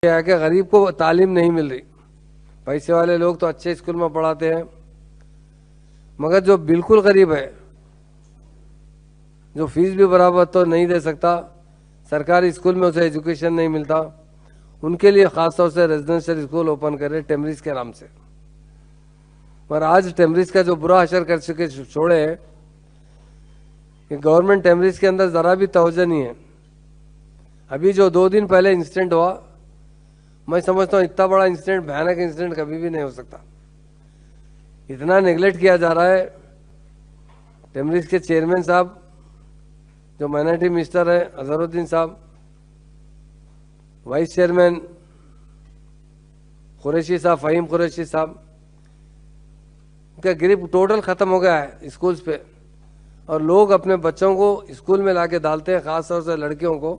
क्या है कि गरीब को तालीम नहीं मिल रही। पैसे वाले लोग तो अच्छे स्कूल में पढ़ाते हैं, मगर जो बिल्कुल गरीब है, जो फीस भी बराबर तो नहीं दे सकता, सरकारी स्कूल में उसे एजुकेशन नहीं मिलता, उनके लिए खासतौर से रेजिडेंशियल स्कूल ओपन करे टेमरिस के नाम से। मगर आज टेमरिस का जो बुरा असर कर चुके छोड़े हैं कि गवर्नमेंट टेमरिस के अंदर ज़रा भी तवज्जो नहीं है। अभी जो 2 दिन पहले इंसिडेंट हुआ, मैं समझता हूँ इतना बड़ा इंसिडेंट, भयानक इंसिडेंट कभी भी नहीं हो सकता। इतना नेगलेक्ट किया जा रहा है। टेमरिस के चेयरमैन साहब, जो माइनॉरिटी मिनिस्टर है अजहरुद्दीन साहब, वाइस चेयरमैन कुरैशी साहब, फ़हीम कुरैशी साहब, उनका ग्रिप टोटल ख़त्म हो गया है स्कूल्स पे। और लोग अपने बच्चों को स्कूल में लाके डालते हैं, ख़ासतौर से लड़कियों को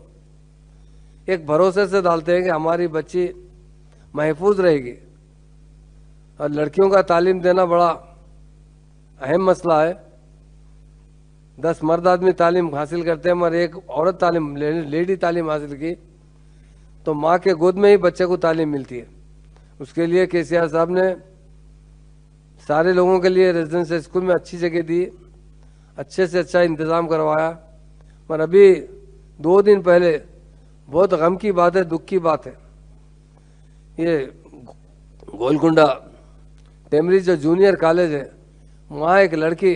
एक भरोसे से डालते हैं कि हमारी बच्ची महफूज रहेगी। और लड़कियों का तालीम देना बड़ा अहम मसला है। 10 मर्द आदमी तालीम हासिल करते हैं, मगर एक औरत तालीम, लेडी तालीम हासिल की तो माँ के गोद में ही बच्चे को तालीम मिलती है। उसके लिए केसीआर साहब ने सारे लोगों के लिए रेजिडेंशियल स्कूल में अच्छी जगह दी, अच्छे से अच्छा इंतज़ाम करवाया। पर अभी 2 दिन पहले बहुत गम की बात है, दुख की बात है, ये गोलकुंडा टेमरिस जो जूनियर कॉलेज है, वहाँ एक लड़की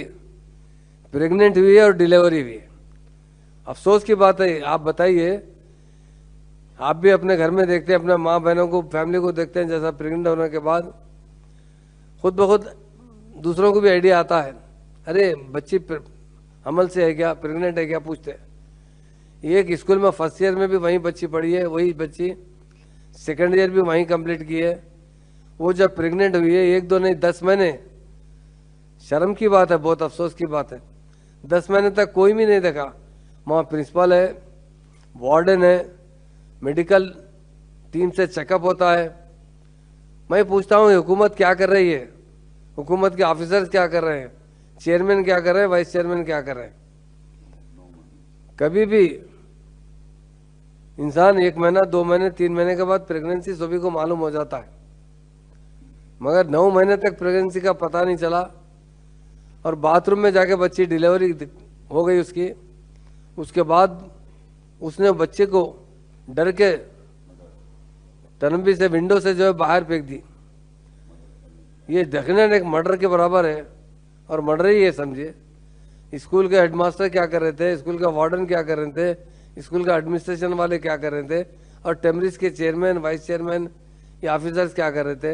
प्रेग्नेंट हुई है और डिलीवरी हुई है। अफसोस की बात है। आप बताइए, आप भी अपने घर में देखते हैं, अपने माँ बहनों को, फैमिली को देखते हैं, जैसा प्रेग्नेंट होने के बाद खुद ब खुद दूसरों को भी आइडिया आता है, अरे बच्ची हमल से है क्या, प्रेग्नेंट है क्या, पूछते हैं। एक स्कूल में फर्स्ट ईयर में भी वही बच्ची पढ़ी है, वही बच्ची सेकेंड ईयर भी वहीं कंप्लीट की है। वो जब प्रेग्नेंट हुई है, 1-2 नहीं 10 महीने, शर्म की बात है, बहुत अफसोस की बात है, 10 महीने तक कोई भी नहीं देखा। वहाँ प्रिंसिपल है, वार्डन है, मेडिकल टीम से चेकअप होता है। मैं पूछता हूँ हुकूमत क्या कर रही है, हुकूमत के ऑफिसर्स क्या कर रहे हैं, चेयरमैन क्या कर रहे हैं, वाइस चेयरमैन क्या कर रहे हैं। कभी भी इंसान 1 महीना, 2 महीने, 3 महीने के बाद प्रेगनेंसी सभी को मालूम हो जाता है, मगर 9 महीने तक प्रेगनेंसी का पता नहीं चला। और बाथरूम में जाके बच्ची डिलीवरी हो गई उसकी। उसके बाद उसने बच्चे को डर के तनबी से, विंडो से जो है बाहर फेंक दी। ये डेफिनेट एक मर्डर के बराबर है, और मर्डर ही है समझिए। स्कूल के हेडमास्टर क्या कर रहे थे, स्कूल का वार्डन क्या कर रहे थे, स्कूल का एडमिनिस्ट्रेशन वाले क्या कर रहे थे, और टेमरिस के चेयरमैन, वाइस चेयरमैन या ऑफिसर्स क्या कर रहे थे।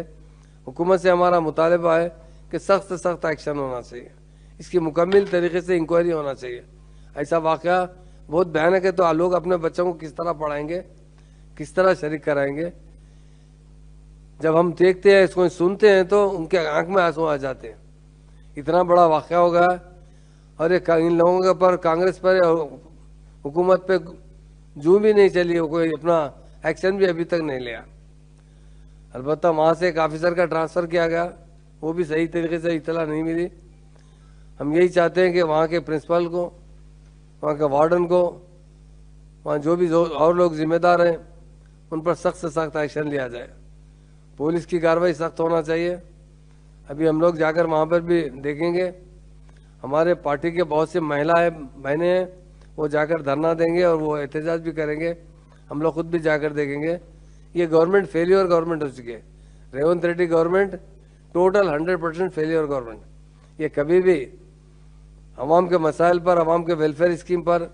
हुकूमत से हमारा मुतालबा है कि सख्त से सख्त एक्शन होना चाहिए, इसकी मुकम्मल तरीके से इंक्वायरी होना चाहिए। ऐसा वाक़या बहुत भयानक है, तो लोग अपने बच्चों को किस तरह पढ़ाएंगे, किस तरह शरीक कराएंगे। जब हम देखते हैं, इसको सुनते हैं, तो उनके आंख में आंसू आ जाते हैं। इतना बड़ा वाक़या हो गया, और इन लोगों के ऊपर, कांग्रेस पर, हुकूमत पे जू भी नहीं चली, कोई अपना एक्शन भी अभी तक नहीं लिया। अलबत्ता वहाँ से एक ऑफिसर का ट्रांसफ़र किया गया, वो भी सही तरीके से इतला नहीं मिली। हम यही चाहते हैं कि वहाँ के प्रिंसिपल को, वहाँ के वार्डन को, वहाँ जो भी और लोग जिम्मेदार हैं, उन पर सख्त से सख्त एक्शन लिया जाए। पुलिस की कार्रवाई सख्त होना चाहिए। अभी हम लोग जाकर वहाँ पर भी देखेंगे, हमारे पार्टी के बहुत से महिलाएं, बहनें हैं, वो जाकर धरना देंगे और वो एहतजाज भी करेंगे। हम लोग खुद भी जाकर देखेंगे। ये गवर्नमेंट फेलियर गवर्नमेंट हो चुकी है। Revanth Reddy government total 100% failure government. ये कभी भी अवाम के मसाइल पर, अवाम के वेलफेयर स्कीम पर,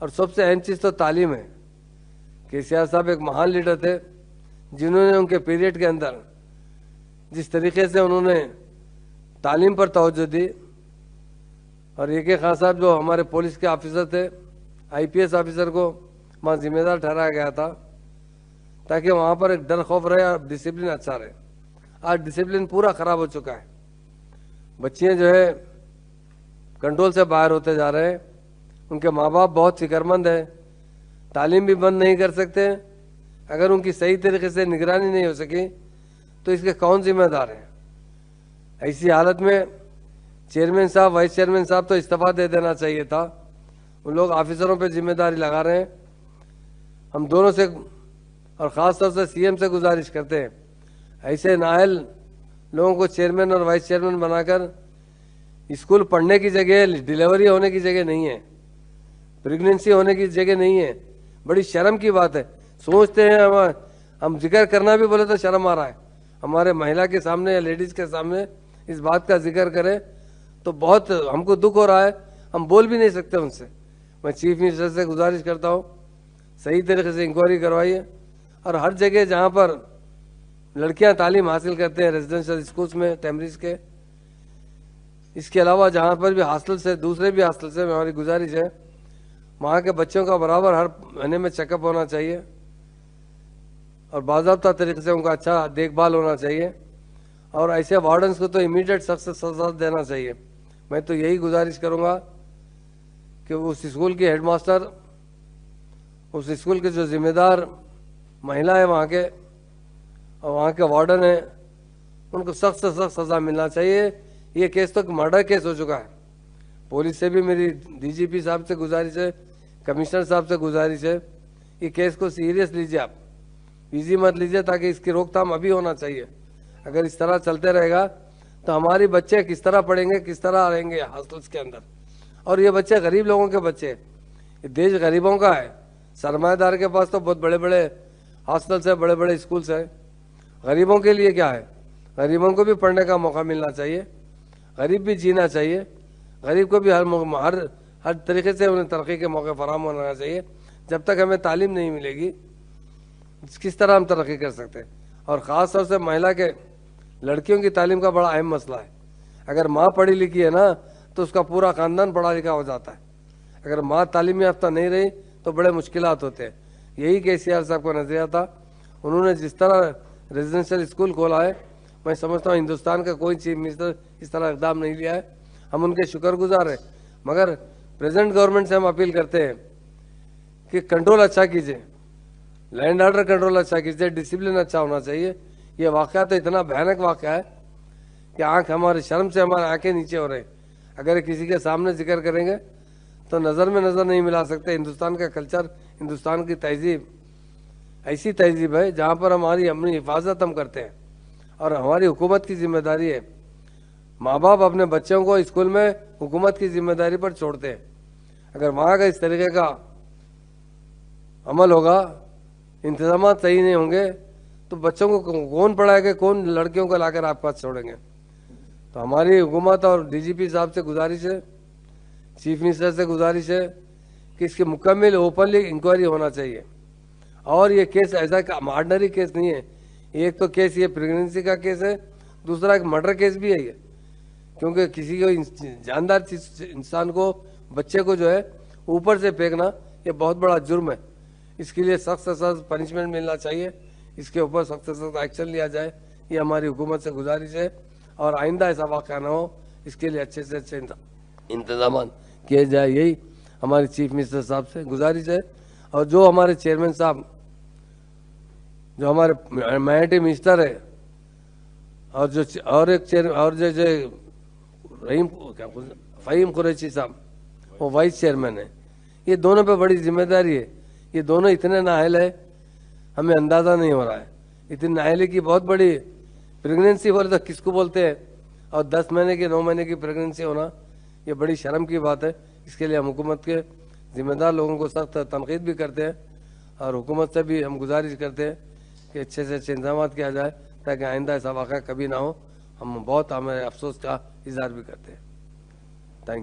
और सबसे अहम चीज़ तो तालीम है। केसीआर साहब एक महान लीडर थे, जिन्होंने उनके पीरियड के अंदर जिस तरीके से उन्होंने तालीम पर तवज्जो दी। और AK खान साहब जो हमारे पुलिस के ऑफिसर थे, IPS ऑफिसर को वहाँ जिम्मेदार ठहराया गया था, ताकि वहाँ पर एक डर खौफ रहे और डिसिप्लिन अच्छा रहे। आज डिसिप्लिन पूरा ख़राब हो चुका है। बच्चियाँ जो है कंट्रोल से बाहर होते जा रहे हैं। उनके माँ बाप बहुत फिक्रमंद हैं, तालीम भी बंद नहीं कर सकते। अगर उनकी सही तरीके से निगरानी नहीं हो सकी तो इसके कौन जिम्मेदार है। ऐसी हालत में चेयरमैन साहब, वाइस चेयरमैन साहब तो इस्तीफा दे देना चाहिए था। उन लोग ऑफिसरों पे जिम्मेदारी लगा रहे हैं। हम दोनों से और ख़ास तौर से सीएम से गुजारिश करते हैं, ऐसे नाअहल लोगों को चेयरमैन और वाइस चेयरमैन बनाकर स्कूल पढ़ने की जगह, डिलीवरी होने की जगह नहीं है, प्रेगनेंसी होने की जगह नहीं है। बड़ी शर्म की बात है। सोचते हैं हम जिक्र करना भी बोले तो शर्म आ रहा है। हमारे महिला के सामने या लेडीज़ के सामने इस बात का जिक्र करें तो बहुत हमको दुख हो रहा है, हम बोल भी नहीं सकते उनसे। मैं चीफ मिनिस्टर से गुजारिश करता हूँ, सही तरीके से इंक्वायरी करवाइए और हर जगह जहाँ पर लड़कियाँ तालीम हासिल करते हैं रेजिडेंशियल स्कूल्स में, टेमरीज के, इसके अलावा जहाँ पर भी हॉस्टल से, दूसरे भी हॉस्टल से हमारी गुजारिश है, वहाँ के बच्चों का बराबर हर महीने में चेकअप होना चाहिए और बाज़ाब्ता तरीके से उनका अच्छा देखभाल होना चाहिए और ऐसे वार्डन्स को तो इमीडिएट सख्त सजा देना चाहिए। मैं तो यही गुजारिश करूँगा कि उस स्कूल की हेडमास्टर, उस स्कूल के जो जिम्मेदार महिला है वहाँ के और वहाँ के वार्डन है, उनको सख्त से सख्त सज़ा मिलना चाहिए। ये केस तो मर्डर केस हो चुका है। पुलिस से भी मेरी डीजीपी साहब से गुजारिश है, कमिश्नर साहब से गुजारिश है, ये केस को सीरियस लीजिए, आप इजी मत लीजिए, ताकि इसकी रोकथाम अभी होना चाहिए। अगर इस तरह चलते रहेगा तो हमारे बच्चे किस तरह पढ़ेंगे, किस तरह रहेंगे हॉस्टल्स के अंदर। और ये बच्चे गरीब लोगों के बच्चे, ये देश गरीबों का है। सरमाएदार के पास तो बहुत बड़े बड़े हॉस्टल्स है, बड़े बड़े स्कूल्स हैं। गरीबों के लिए क्या है? गरीबों को भी पढ़ने का मौका मिलना चाहिए, गरीब भी जीना चाहिए, गरीब को भी हर तरीके से उन्हें तरक्की के मौके फराहम होना चाहिए। जब तक हमें तालीम नहीं मिलेगी किस तरह हम तरक्की कर सकते हैं। और ख़ास तौर से महिला के लड़कियों की तालीम का बड़ा अहम मसला है। अगर माँ पढ़ी लिखी है ना तो उसका पूरा ख़ानदान पढ़ा लिखा हो जाता है। अगर माँ तालीम याफ्ता नहीं रही तो बड़े मुश्किलात होते हैं। यही केसीआर साहब का नज़रिया था। उन्होंने जिस तरह रेजिडेंशियल स्कूल खोला है, मैं समझता हूँ हिंदुस्तान का कोई चीफ मिनिस्टर इस तरह इकदाम नहीं लिया है। हम उनके शुक्रगुजार हैं, मगर प्रेजेंट गवर्नमेंट से हम अपील करते हैं कि कंट्रोल अच्छा कीजिए, लैंड ऑर्डर कंट्रोल अच्छा कीजिए, डिसिप्लिन अच्छा होना चाहिए। ये वाक़या तो इतना भयानक वाक़या है कि आँख हमारे शर्म से हमारे आँखें नीचे हो रहे हैं। अगर किसी के सामने जिक्र करेंगे तो नज़र में नज़र नहीं मिला सकते। हिंदुस्तान का कल्चर, हिंदुस्तान की तहजीब ऐसी तहजीब है जहाँ पर अपनी हिफाजत हम करते हैं और हमारी हुकूमत की जिम्मेदारी है। माँ बाप अपने बच्चों को स्कूल में हुकूमत की जिम्मेदारी पर छोड़ते हैं। अगर वहाँ का इस तरीके का अमल होगा, इंतजाम सही नहीं होंगे तो बच्चों को कौन पढ़ाएगा, कौन लड़कियों को लाकर आप पास छोड़ेंगे। तो हमारी हुकूमत और डीजीपी साहब से गुजारिश है, चीफ मिनिस्टर से गुजारिश है कि इसकी मुकम्मल ओपनली इंक्वायरी होना चाहिए। और ये केस ऐसा ऑर्डनरी केस नहीं है। एक तो केस ये प्रेगनेंसी का केस है, दूसरा एक मर्डर केस भी है ये, क्योंकि किसी को जानदार इंसान को, बच्चे को जो है ऊपर से फेंकना ये बहुत बड़ा जुर्म है। इसके लिए सख्त से सख्त पनिशमेंट मिलना चाहिए, इसके ऊपर सख्त से सख्त एक्शन लिया जाए, ये हमारी हुकूमत से गुजारिश है। और आइंदा ऐसा वाक़या ना हो, इसके लिए अच्छे से अच्छे इंतजाम किए जाए, यही हमारे चीफ मिनिस्टर साहब से गुजारिश है। और जो हमारे चेयरमैन साहब, जो हमारे माइनॉरिटी मिनिस्टर है, और जो फ़हीम कुरैशी साहब, वो वाइस चेयरमैन है, ये दोनों पे बड़ी जिम्मेदारी है। ये दोनों इतने नाअहल है, हमें अंदाज़ा नहीं हो रहा है। इतनी नाअहली की बहुत बड़ी प्रेगनेंसी बोले तो किसको बोलते हैं, और 10 महीने की 9 महीने की प्रेगनेंसी होना ये बड़ी शर्म की बात है। इसके लिए हम हुकूमत के ज़िम्मेदार लोगों को सख्त तनकीद भी करते हैं और हुकूमत से भी हम गुजारिश करते हैं कि अच्छे से अच्छे इंतजाम किया जाए ताकि आइंदा ऐसा वाक़या कभी ना हो। हम बहुत हमें अफसोस का इजहार भी करते हैं।